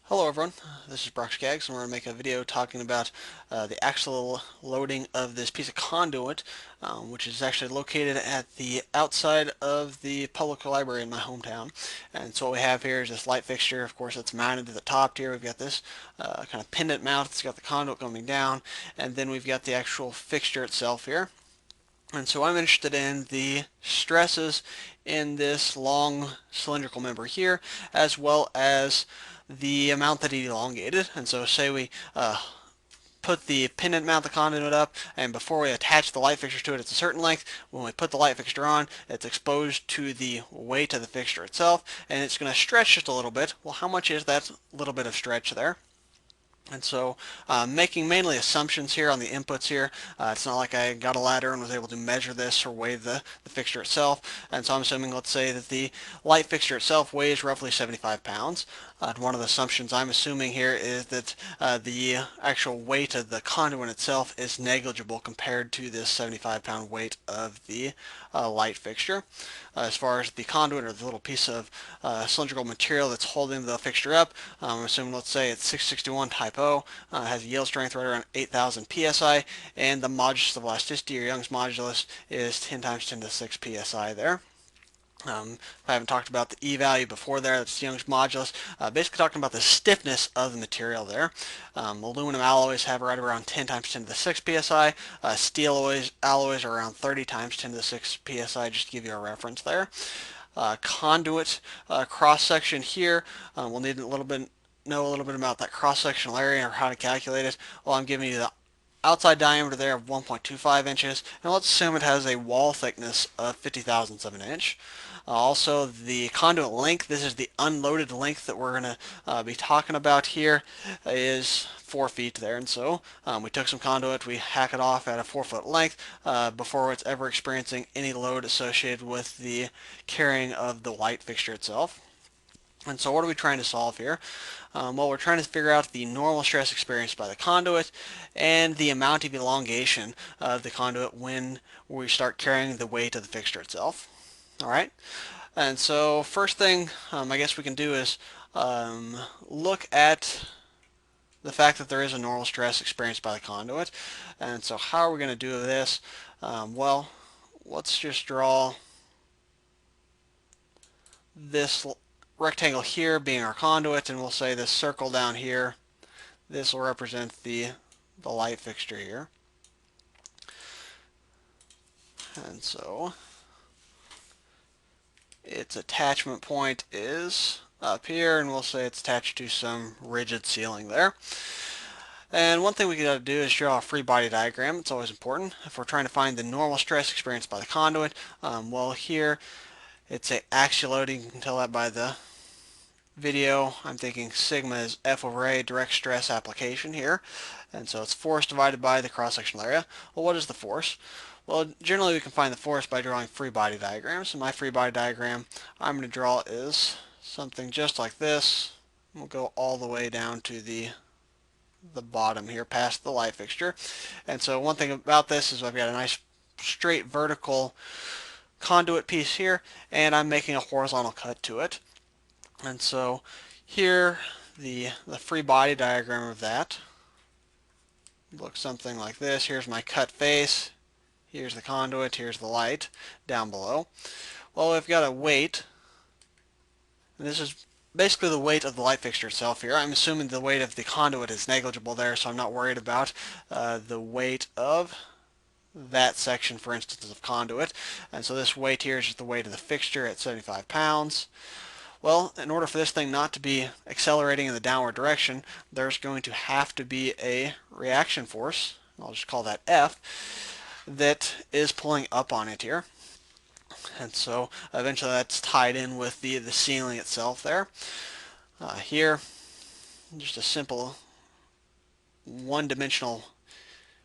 Hello everyone, this is Brock Skaggs, and we're going to make a video talking about the axial loading of this piece of conduit, which is actually located at the outside of the public library in my hometown. And so what we have here is this light fixture. Of course, it's mounted to the top here. We've got this kind of pendant mount. It's got the conduit coming down, and then we've got the actual fixture itself here. And so I'm interested in the stresses in this long cylindrical member here, as well as the amount that it elongated. And so say we put the pendant mount the conduit up, and before we attach the light fixture to it, it's a certain length. When we put the light fixture on, it's exposed to the weight of the fixture itself, and it's going to stretch just a little bit. Well, how much is that little bit of stretch there? And so making mainly assumptions here on the inputs here. It's not like I got a ladder and was able to measure this or weigh the fixture itself. And so I'm assuming, let's say, that the light fixture itself weighs roughly 75 pounds. One of the assumptions I'm assuming here is that the actual weight of the conduit itself is negligible compared to this 75-pound weight of the light fixture. As far as the conduit, or the little piece of cylindrical material that's holding the fixture up, I'm assuming, let's say, it's 661 type O, has a yield strength right around 8,000 psi, and the modulus of elasticity, or Young's modulus, is 10 times 10 to the 6 psi there. If I haven't talked about the E value before there, that's Young's modulus. Basically talking about the stiffness of the material there. Aluminum alloys have right around 10 times 10 to the 6 psi. Steel alloys are around 30 times 10 to the 6 psi, just to give you a reference there. Conduit cross section here. We'll need a little bit about that cross sectional area or how to calculate it. Well, I'm giving you the outside diameter there of 1.25 inches, and let's assume it has a wall thickness of 50 thousandths of an inch. Also, the conduit length, this is the unloaded length that we're going to be talking about here, is 4 feet there. And so we took some conduit, we hack it off at a 4-foot length before it's ever experiencing any load associated with the carrying of the light fixture itself. And so what are we trying to solve here? Well, we're trying to figure out the normal stress experienced by the conduit and the amount of elongation of the conduit when we start carrying the weight of the fixture itself. All right, and so first thing I guess we can do is look at the fact that there is a normal stress experienced by the conduit. And so how are we going to do this? Well, let's just draw this rectangle here being our conduit, and we'll say this circle down here, this will represent the light fixture here. And so its attachment point is up here, and we'll say it's attached to some rigid ceiling there. And one thing we got to do is draw a free body diagram. It's always important if we're trying to find the normal stress experienced by the conduit. Well, here it's a axial loading. You can tell that by the video. I'm thinking sigma is F over A, direct stress application here. And so it's force divided by the cross-sectional area. Well, what is the force? Well, generally we can find the force by drawing free body diagrams. And my free body diagram I'm going to draw is something just like this. We'll go all the way down to the bottom here past the light fixture. And so one thing about this is I've got a nice straight vertical conduit piece here, and I'm making a horizontal cut to it. And so here the free body diagram of that looks something like this. Here's my cut face, here's the conduit, here's the light down below. Well, we've got a weight, and this is basically the weight of the light fixture itself here. I'm assuming the weight of the conduit is negligible there, so I'm not worried about the weight of that section, for instance, of conduit. And so this weight here is just the weight of the fixture at 75 pounds. Well, in order for this thing not to be accelerating in the downward direction, there's going to have to be a reaction force, I'll just call that F, that is pulling up on it here. And so eventually that's tied in with the ceiling itself there. Here, just a simple one-dimensional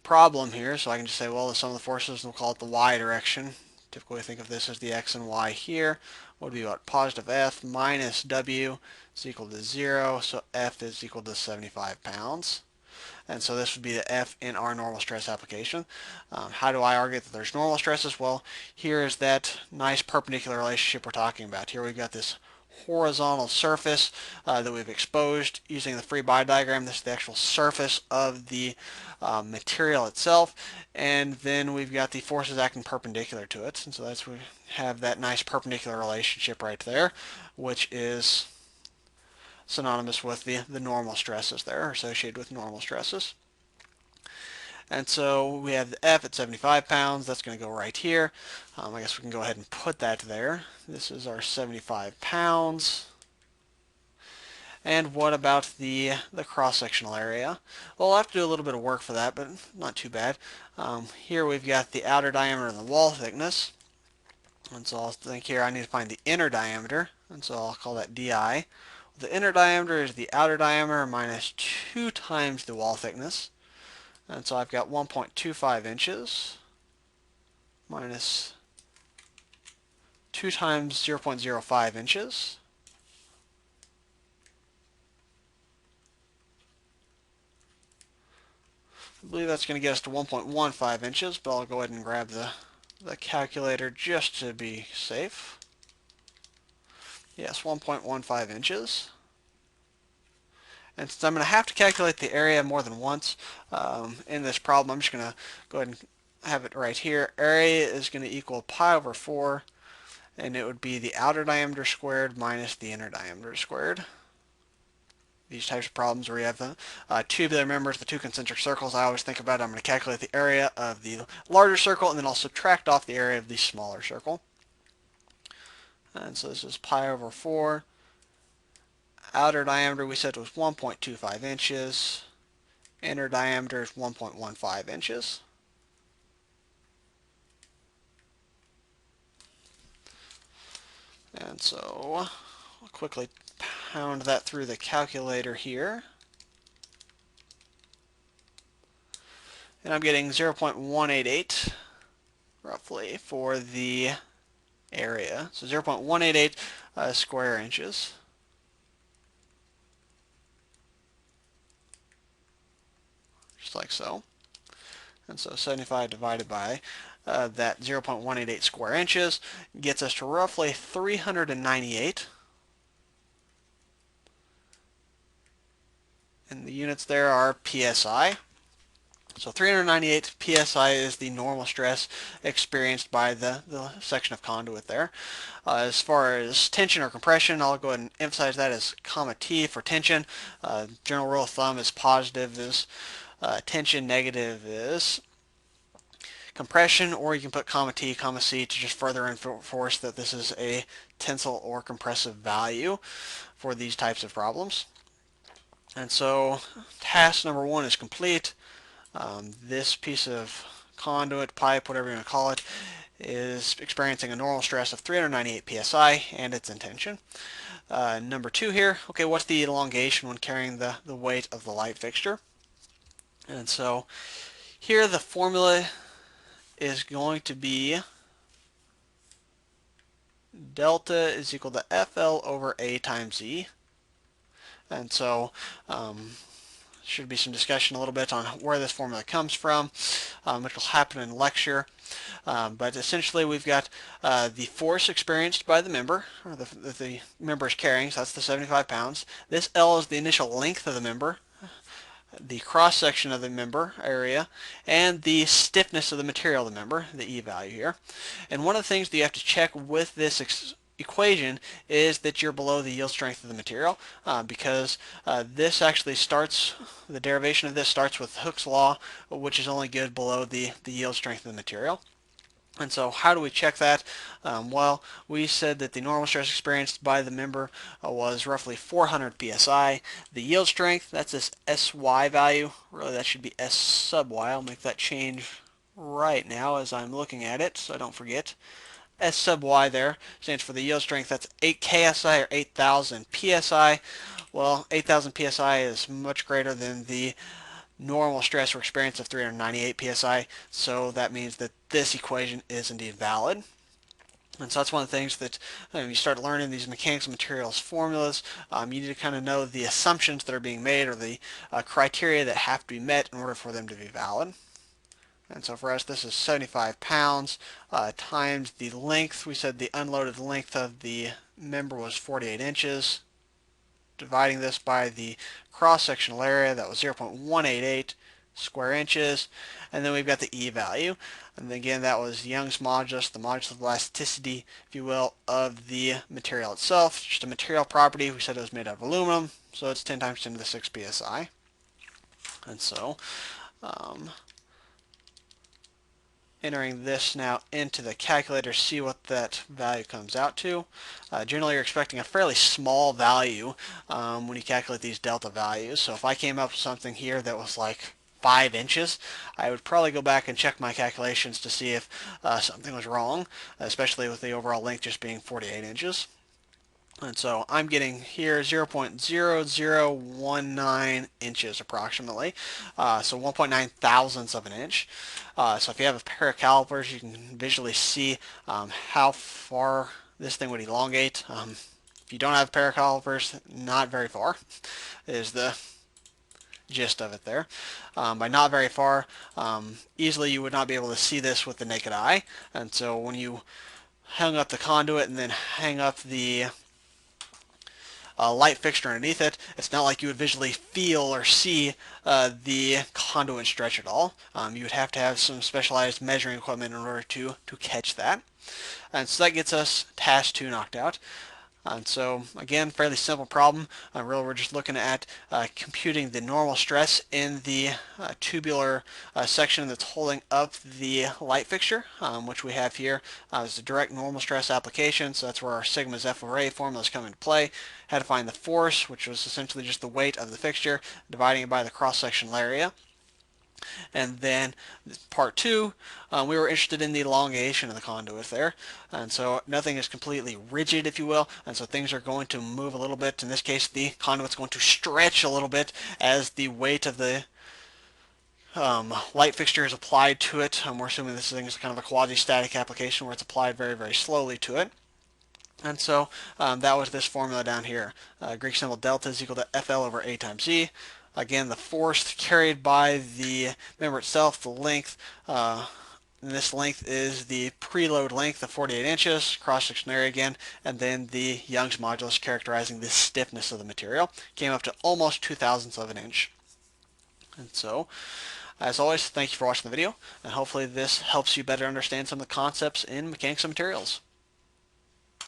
problem here, so I can just say, well, the sum of the forces, we'll call it the y direction. Typically think of this as the x and y here. Would be what? Positive F minus W is equal to 0, so F is equal to 75 pounds. And so this would be the F in our normal stress application. How do I argue that there's normal stresses? Well, here is that nice perpendicular relationship we're talking about. Here we've got this horizontal surface that we've exposed using the free body diagram. This is the actual surface of the material itself, and then we've got the forces acting perpendicular to it, and so that's we have that nice perpendicular relationship right there, which is synonymous with the normal stresses there, associated with normal stresses. And so we have the F at 75 pounds. That's going to go right here. I guess we can go ahead and put that there. This is our 75 pounds. And what about the cross-sectional area? Well, I'll have to do a little bit of work for that, but not too bad. Here we've got the outer diameter and the wall thickness. And so I'll think here I need to find the inner diameter. And so I'll call that DI. The inner diameter is the outer diameter minus 2 times the wall thickness. And so I've got 1.25 inches minus 2 times 0.05 inches. I believe that's going to get us to 1.15 inches, but I'll go ahead and grab the calculator just to be safe. Yes, 1.15 inches. And since I'm going to have to calculate the area more than once in this problem, I'm just going to go ahead and have it right here. Area is going to equal pi over 4, and it would be the outer diameter squared minus the inner diameter squared. These types of problems where you have the tubular members, the two concentric circles, I always think about I'm going to calculate the area of the larger circle, and then I'll subtract off the area of the smaller circle. And so this is pi over 4. Outer diameter we said was 1.25 inches. Inner diameter is 1.15 inches. And so I'll quickly pound that through the calculator here. And I'm getting 0.188 roughly for the area. So 0.188 square inches. Just like so. And so 75 divided by that 0.188 square inches gets us to roughly 398. And the units there are PSI. So 398 PSI is the normal stress experienced by the section of conduit there. As far as tension or compression, I'll go ahead and emphasize that as comma T for tension. General rule of thumb is positive is tension, negative is compression, or you can put comma T, comma C to just further enforce that this is a tensile or compressive value for these types of problems. And so task number 1 is complete. This piece of conduit, pipe, whatever you want to call it, is experiencing a normal stress of 398 psi, and it's in tension. Number 2 here, okay, what's the elongation when carrying the weight of the light fixture? And so here the formula is going to be delta is equal to FL over A times E. And so should be some discussion a little bit on where this formula comes from, which will happen in lecture. But essentially we've got the force experienced by the member, or the member is carrying, so that's the 75 pounds. This L is the initial length of the member, the cross-section of the member area, and the stiffness of the material of the member, the E value here. And one of the things that you have to check with this equation is that you're below the yield strength of the material, because this actually starts, the derivation of this starts with Hooke's law, which is only good below the yield strength of the material. And so how do we check that? Well, we said that the normal stress experienced by the member was roughly 400 psi. The yield strength, that's this SY value. Really, that should be S sub Y. I'll make that change right now as I'm looking at it so I don't forget. S sub Y there stands for the yield strength. That's 8 KSI or 8,000 PSI. Well, 8,000 PSI is much greater than the normal stress or experience of 398 PSI, so that means that this equation is indeed valid. And so that's one of the things that when you start learning these mechanics of materials formulas, you need to kind of know the assumptions that are being made or the criteria that have to be met in order for them to be valid. And so for us, this is 75 pounds times the length. We said the unloaded length of the member was 48 inches. Dividing this by the cross-sectional area, that was 0.188 square inches. And then we've got the E value. And again, that was Young's modulus, the modulus of elasticity, if you will, of the material itself. Just a material property. We said it was made out of aluminum, so it's 10 times 10 to the 6 psi. And so, entering this now into the calculator, see what that value comes out to. Generally, you're expecting a fairly small value when you calculate these delta values. So if I came up with something here that was like 5 inches, I would probably go back and check my calculations to see if something was wrong, especially with the overall length just being 48 inches. And so I'm getting here 0.0019 inches approximately, so 1.9 thousandths of an inch. So if you have a pair of calipers, you can visually see how far this thing would elongate. If you don't have a pair of calipers, not very far is the gist of it there. By not very far, easily you would not be able to see this with the naked eye. And so when you hung up the conduit and then hang up the light fixture underneath it, it's not like you would visually feel or see the conduit stretch at all. You would have to have some specialized measuring equipment in order to catch that. And so that gets us task 2 knocked out. And so again, fairly simple problem. Really, we're just looking at computing the normal stress in the tubular section that's holding up the light fixture, which we have here is a direct normal stress application. So that's where our sigma's F over A formulas come into play. Had to find the force, which was essentially just the weight of the fixture, dividing it by the cross-sectional area. And then part 2, we were interested in the elongation of the conduit there. And so nothing is completely rigid, if you will. And so things are going to move a little bit. In this case, the conduit's going to stretch a little bit as the weight of the light fixture is applied to it. We're assuming this thing is kind of a quasi-static application where it's applied very, very slowly to it. And so that was this formula down here. Greek symbol delta is equal to FL over A times E. Again, the force carried by the member itself, the length, and this length is the preload length of 48 inches, cross-section area again, and then the Young's modulus characterizing the stiffness of the material. Came up to almost 2 thousandths of an inch. And so, as always, thank you for watching the video, and hopefully this helps you better understand some of the concepts in mechanics of materials.